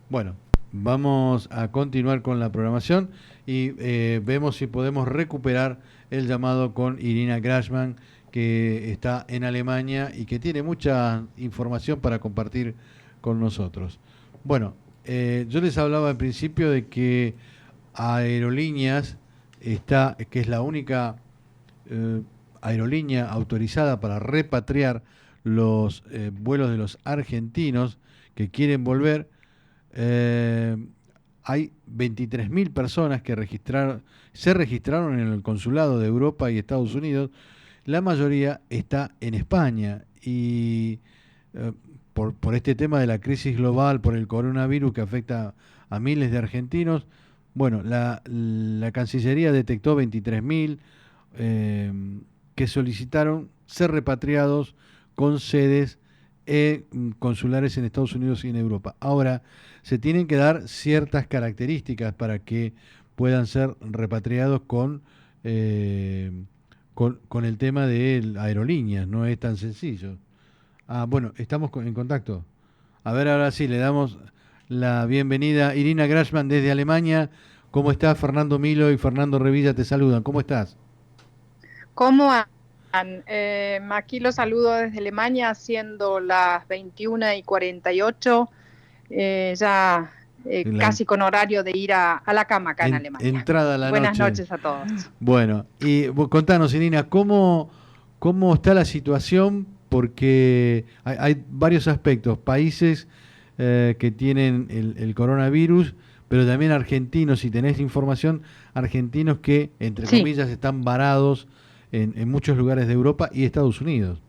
Bueno, vamos a continuar con la programación y vemos si podemos recuperar el llamado con Irina Grashman, que está en Alemania y que tiene mucha información para compartir con nosotros. Bueno, yo les hablaba al principio de que Aerolíneas que es la única aerolínea autorizada para repatriar los vuelos de los argentinos que quieren volver. Hay 23.000 personas que se registraron en el consulado de Europa y Estados Unidos. La mayoría está en España y por este tema de la crisis global, por el coronavirus que afecta a miles de argentinos, bueno, la Cancillería detectó 23.000 que solicitaron ser repatriados con sedes consulares en Estados Unidos y en Europa. Ahora, se tienen que dar ciertas características para que puedan ser repatriados con el tema de aerolíneas, no es tan sencillo. Bueno, estamos en contacto. A ver, ahora sí, le damos la bienvenida. Irina Grashman desde Alemania. ¿Cómo estás? Fernando Milo y Fernando Revilla te saludan. ¿Cómo estás? ¿Cómo andan? Aquí los saludo desde Alemania, siendo las 21:48, casi con horario de ir a la cama acá en Alemania. Entrada a la Buenas noche. Noches a todos. Bueno, y contanos, Irina, ¿cómo está la situación? Porque hay varios aspectos, países que tienen el coronavirus, pero también argentinos, si tenés información, argentinos que, entre comillas, están varados en muchos lugares de Europa y Estados Unidos.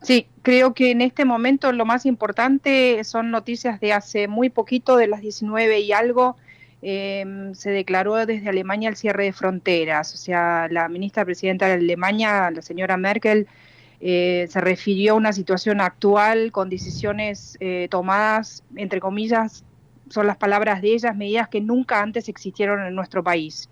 Sí, creo que en este momento lo más importante son noticias de hace muy poquito, de las 19 y algo. Se declaró desde Alemania el cierre de fronteras, o sea, la ministra presidenta de Alemania, la señora Merkel, se refirió a una situación actual con decisiones tomadas, entre comillas, son las palabras de ellas, medidas que nunca antes existieron en nuestro país.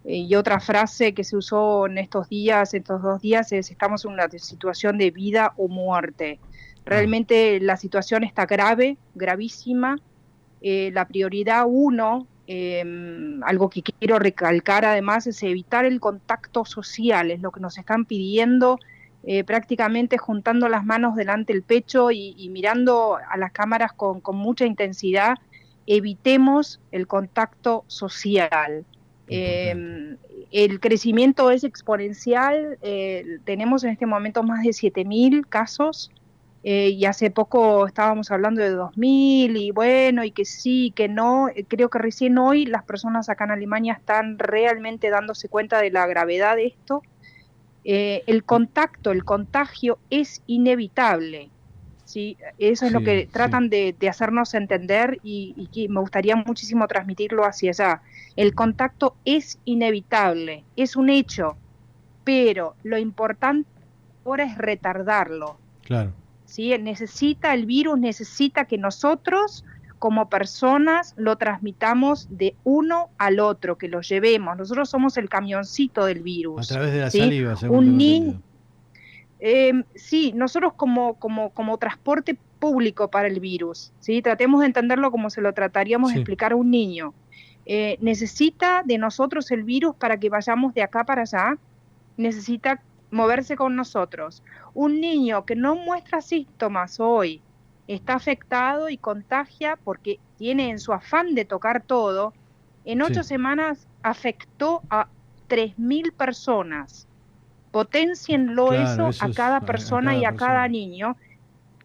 Y otra frase que se usó en estos 2 días es: estamos en una situación de vida o muerte. Realmente la situación está grave, gravísima. La prioridad 1 algo que quiero recalcar además es evitar el contacto social, es lo que nos están pidiendo, prácticamente juntando las manos delante del pecho y mirando a las cámaras con mucha intensidad. Evitemos el contacto social. El crecimiento es exponencial, tenemos en este momento más de 7.000 casos, y hace poco estábamos hablando de 2.000, y bueno, y que sí, que no. Creo que recién hoy las personas acá en Alemania están realmente dándose cuenta de la gravedad de esto. El contagio es inevitable, ¿sí? Eso es lo que tratan de hacernos entender, y que me gustaría muchísimo transmitirlo hacia allá. El contacto es inevitable, es un hecho, pero lo importante ahora es retardarlo. Claro. ¿Sí? El virus necesita que nosotros como personas lo transmitamos de uno al otro, que lo llevemos. Nosotros somos el camioncito del virus. A través de la ¿sí? saliva, según sí, nosotros como transporte público para el virus, ¿sí? Tratemos de entenderlo como se lo trataríamos de explicar a un niño. Necesita de nosotros el virus para que vayamos de acá para allá, necesita moverse con nosotros. Un niño que no muestra síntomas hoy está afectado y contagia porque tiene en su afán de tocar todo. En 8 semanas afectó a 3.000 personas. Potencienlo eso a cada persona y a cada niño,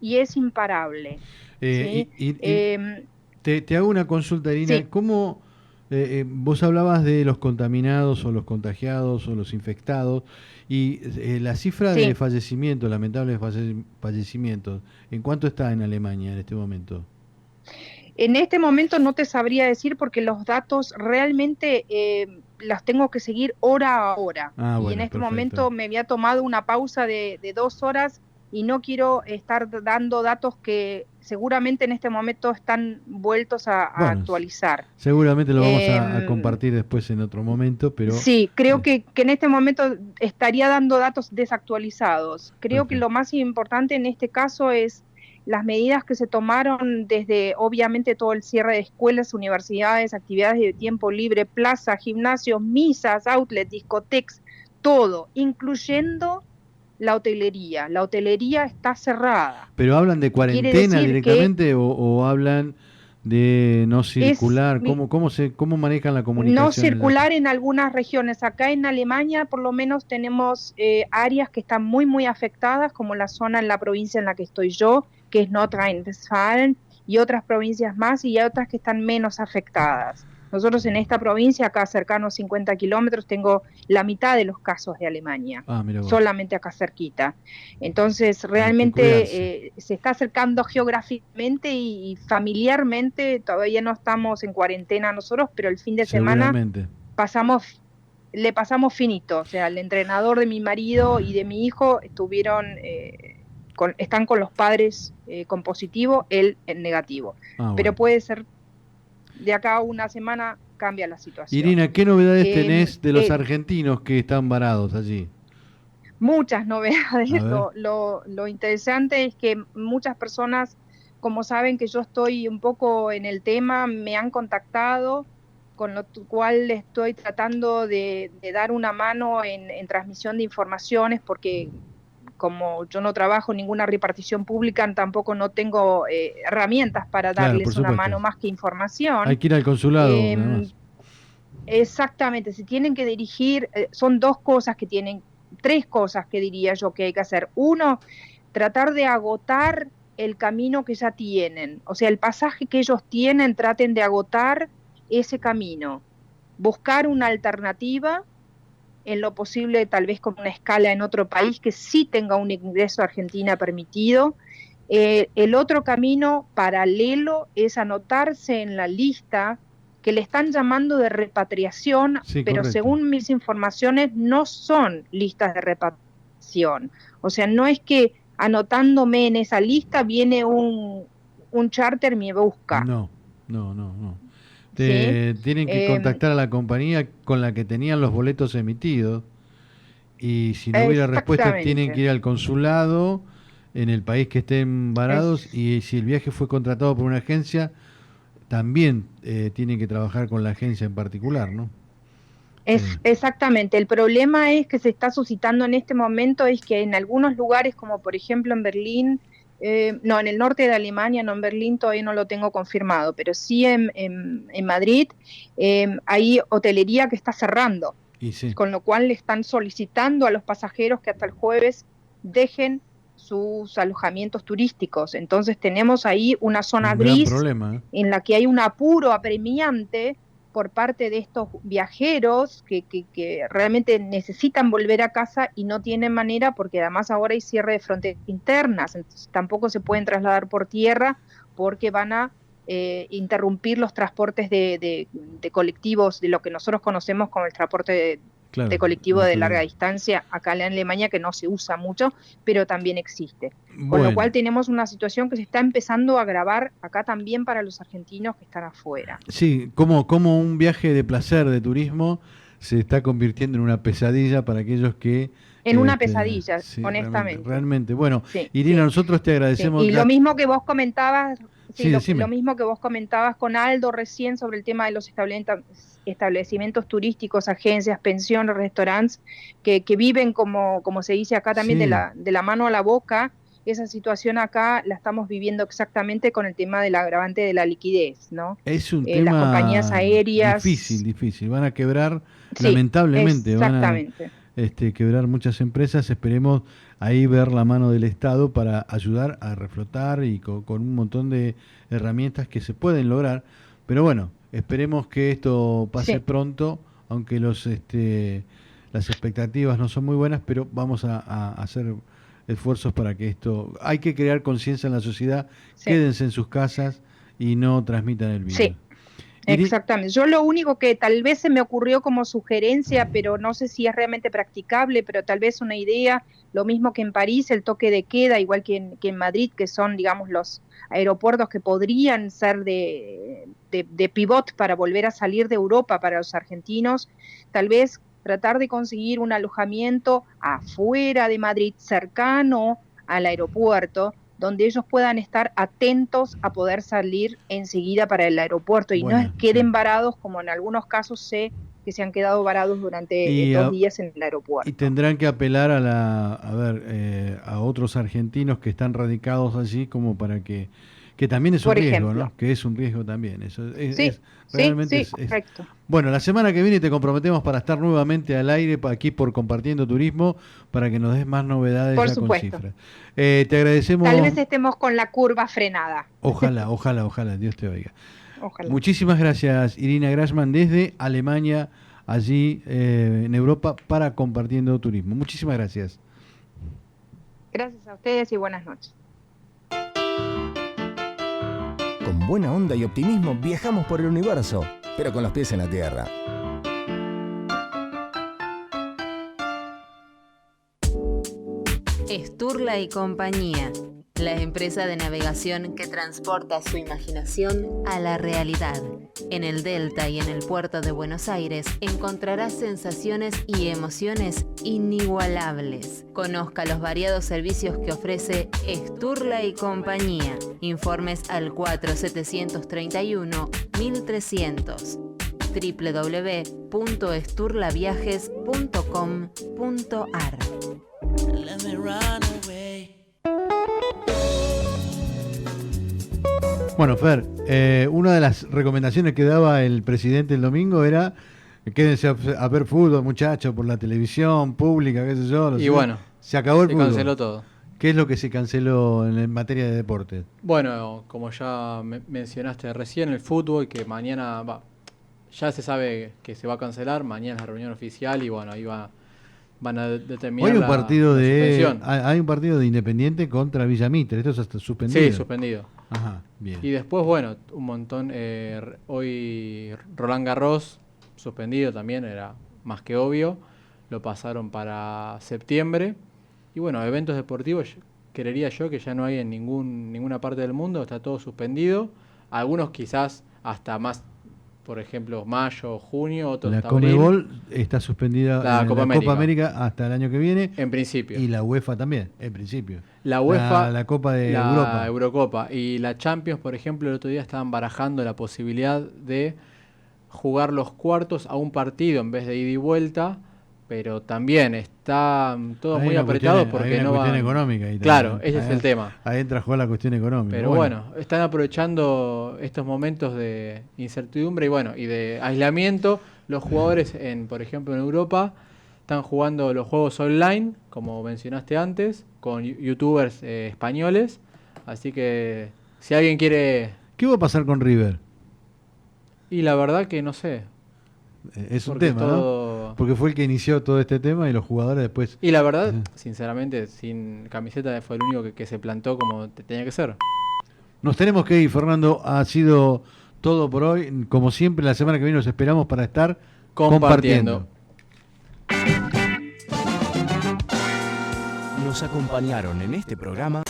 y es imparable. ¿sí? Te hago una consulta, Irina. Sí. ¿Cómo vos hablabas de los contaminados o los contagiados o los infectados? Y la cifra de fallecimientos, lamentables fallecimientos, ¿en cuánto está en Alemania en este momento? En este momento no te sabría decir, porque los datos realmente los tengo que seguir hora a hora. Y en este momento me había tomado una pausa de 2 horas y no quiero estar dando datos que seguramente en este momento están vueltos a actualizar. Seguramente lo vamos a compartir después en otro momento, pero... Sí, creo que en este momento estaría dando datos desactualizados. Creo que lo más importante en este caso es las medidas que se tomaron desde, obviamente, todo el cierre de escuelas, universidades, actividades de tiempo libre, plazas, gimnasios, misas, outlets, discotecas, todo, incluyendo la hotelería. La hotelería está cerrada. ¿Pero hablan de cuarentena directamente o hablan de no circular? ¿Cómo manejan la comunicación? No circular en algunas regiones. Acá en Alemania por lo menos tenemos áreas que están muy, muy afectadas, como la zona en la provincia en la que estoy yo, que es Nordrhein-Westfalen, y otras provincias más, y hay otras que están menos afectadas. Nosotros en esta provincia, acá cercanos 50 kilómetros, tengo la mitad de los casos de Alemania, solamente acá cerquita. Entonces, realmente se está acercando geográficamente y familiarmente. Todavía no estamos en cuarentena nosotros, pero el fin de semana le pasamos finito. O sea, el entrenador de mi marido y de mi hijo están con los padres con positivo, él en negativo. Pero puede ser de acá a una semana cambia la situación. Irina, ¿qué novedades tenés de los argentinos que están varados allí? Muchas novedades. Lo interesante es que muchas personas, como saben que yo estoy un poco en el tema, me han contactado, con lo cual estoy tratando de dar una mano en transmisión de informaciones, porque como yo no trabajo en ninguna repartición pública, tampoco no tengo herramientas para darles una mano más que información. Hay que ir al consulado. Exactamente, se tienen que dirigir, son 3 cosas que diría yo que hay que hacer. 1, tratar de agotar el camino que ya tienen, o sea, el pasaje que ellos tienen, traten de agotar ese camino, buscar una alternativa, en lo posible tal vez con una escala en otro país que sí tenga un ingreso a Argentina permitido. El otro camino paralelo es anotarse en la lista que le están llamando de repatriación, pero según mis informaciones no son listas de repatriación. O sea, no es que anotándome en esa lista viene un charter y me busca. No. Tienen que contactar a la compañía con la que tenían los boletos emitidos, y si no hubiera respuesta tienen que ir al consulado en el país que estén varados, y si el viaje fue contratado por una agencia, también tienen que trabajar con la agencia en particular, ¿no? Exactamente, el problema es que se está suscitando en este momento es que en algunos lugares, como por ejemplo en Berlín, no, en el norte de Alemania, no en Berlín, todavía no lo tengo confirmado, pero sí en Madrid hay hotelería que está cerrando, con lo cual le están solicitando a los pasajeros que hasta el jueves dejen sus alojamientos turísticos. Entonces tenemos ahí una zona gris en la que hay un apuro apremiante por parte de estos viajeros que realmente necesitan volver a casa y no tienen manera, porque además ahora hay cierre de fronteras internas, entonces tampoco se pueden trasladar por tierra porque van a interrumpir los transportes de colectivos, de lo que nosotros conocemos como el transporte de colectivo de larga distancia acá en Alemania, que no se usa mucho, pero también existe. Con lo cual tenemos una situación que se está empezando a agravar acá también para los argentinos que están afuera. Sí, como un viaje de placer, de turismo, se está convirtiendo en una pesadilla para aquellos que... En una pesadilla, honestamente. Realmente. Bueno, Irina, nosotros te agradecemos... Y lo mismo que vos comentabas... lo mismo que vos comentabas con Aldo recién sobre el tema de los establecimientos turísticos, agencias, pensiones, restaurantes, que viven, como se dice acá también, de la mano a la boca. Esa situación acá la estamos viviendo exactamente con el tema del agravante de la liquidez, ¿no? Es un tema las compañías aéreas... Difícil. Van a quebrar, lamentablemente, exactamente. Van a quebrar muchas empresas. Esperemos ahí ver la mano del Estado para ayudar a reflotar y con un montón de herramientas que se pueden lograr. Pero bueno, esperemos que esto pase pronto, aunque las expectativas no son muy buenas, pero vamos a hacer esfuerzos para que esto... Hay que crear conciencia en la sociedad, quédense en sus casas y no transmitan el virus. Sí. Exactamente. Yo lo único que tal vez se me ocurrió como sugerencia, pero no sé si es realmente practicable, pero tal vez una idea, lo mismo que en París, el toque de queda, igual que en Madrid, que son, digamos, los aeropuertos que podrían ser de pivot para volver a salir de Europa para los argentinos, tal vez tratar de conseguir un alojamiento afuera de Madrid, cercano al aeropuerto, donde ellos puedan estar atentos a poder salir enseguida para el aeropuerto y no queden varados, como en algunos casos sé que se han quedado varados durante 2 días en el aeropuerto. Y tendrán que apelar a otros argentinos que están radicados allí, como para que también es un riesgo, ¿no? Que es un riesgo también. Eso realmente correcto. Bueno, la semana que viene te comprometemos para estar nuevamente al aire aquí por Compartiendo Turismo, para que nos des más novedades por ya supuesto. con cifras. Te agradecemos. Tal vez estemos con la curva frenada. Ojalá, Dios te oiga. Ojalá. Muchísimas gracias, Irina Grassman, desde Alemania, allí en Europa, para Compartiendo Turismo. Muchísimas gracias. Gracias a ustedes y buenas noches. Con buena onda y optimismo viajamos por el universo, pero con los pies en la tierra. Sturla y compañía, la empresa de navegación que transporta su imaginación a la realidad. En el Delta y en el puerto de Buenos Aires encontrarás sensaciones y emociones inigualables. Conozca los variados servicios que ofrece Sturla y compañía. Informes al 4731-1300 www.sturlaviajes.com.ar. Bueno, Fer, una de las recomendaciones que daba el presidente el domingo era quédense a ver fútbol, muchachos, por la televisión pública, qué sé yo. Bueno, se acabó el fútbol. Se canceló todo. ¿Qué es lo que se canceló en materia de deporte? Bueno, como ya mencionaste recién, el fútbol, que mañana ya se sabe que se va a cancelar, mañana es la reunión oficial y bueno, ahí van a determinar Hoy la suspensión. Hay un partido de Independiente contra Villa Mitre, esto está suspendido. Sí, suspendido. Ajá, bien. Y después, bueno, un montón, hoy Roland Garros, suspendido también, era más que obvio, lo pasaron para septiembre. Y bueno, eventos deportivos, creería yo que ya no hay en ninguna parte del mundo, está todo suspendido. Algunos quizás hasta más por ejemplo, mayo, junio, otros La hasta abril. Conmebol está suspendida La en Copa la Copa América hasta el año que viene. En principio. Y la UEFA también, en principio. La UEFA, la Copa de la Europa. Eurocopa y la Champions, por ejemplo, el otro día estaban barajando la posibilidad de jugar los cuartos a un partido en vez de ida y vuelta, pero también está todo muy apretado porque no va. Hay una cuestión económica. Ahí claro, también. ese es el tema. Ahí entra a jugar la cuestión económica. Pero bueno, están aprovechando estos momentos de incertidumbre y de aislamiento. Los jugadores, por ejemplo, en Europa, están jugando los juegos online, como mencionaste antes, con youtubers españoles. Así que si alguien quiere... ¿Qué va a pasar con River? Y la verdad que no sé. Es un tema, ¿no? Porque fue el que inició todo este tema y los jugadores después... Y la verdad, sinceramente, sin camiseta fue el único que se plantó como tenía que ser. Nos tenemos que ir, Fernando. Ha sido todo por hoy. Como siempre, la semana que viene nos esperamos para estar compartiendo. Nos acompañaron en este programa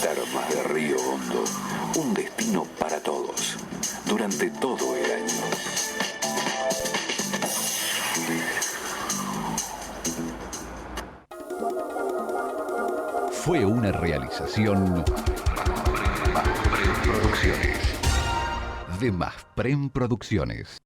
Termas de Río Hondo, un destino para todos, durante todo el año. Fue una realización Masprem Producciones. De Masprem Producciones.